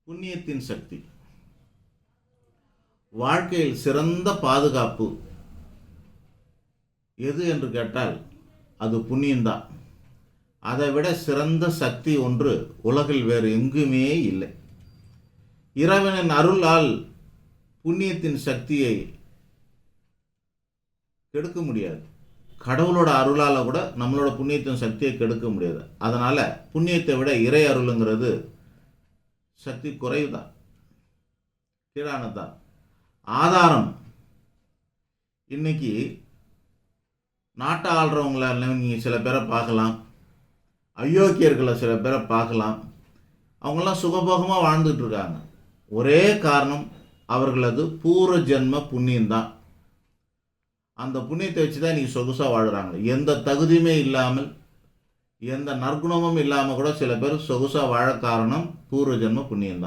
புண்ணியத்தின் சக்தி. வாழ்க்கையில் சிறந்த பாதுகாப்பு எது என்று கேட்டால் அது புண்ணியம்தான். அதை விட சிறந்த சக்தி ஒன்று உலகில் வேறு எங்குமே இல்லை. இறைவனின் அருளால் புண்ணியத்தின் சக்தியை கெடுக்க முடியாது. கடவுளோட அருளால் கூட நம்மளோட புண்ணியத்தின் சக்தியை கெடுக்க முடியாது. அதனால் புண்ணியத்தை விட இறை அருளுங்கிறது சக்தி குறைவு தான், கீழானதான். ஆதாரம், இன்னைக்கு நாட்டை ஆள்றவங்கள நீங்கள் சில பேரை பார்க்கலாம், அயோக்கியர்களை சில பேரை பார்க்கலாம். அவங்களாம் சுகபோகமாக வாழ்ந்துட்டு இருக்காங்க. ஒரே காரணம், அவர்களது பூர்வ ஜென்ம புண்ணியம்தான். அந்த புண்ணியத்தை வச்சு தான் நீங்கள் சொகுசாக வாழ்கிறாங்க. எந்த தகுதியுமே இல்லாமல், எந்த நற்குணமும் இல்லாமல் கூட சில பேர் சொகுசாக வாழ காரணம் பூர்வ ஜென்ம புண்ணியம்தான்.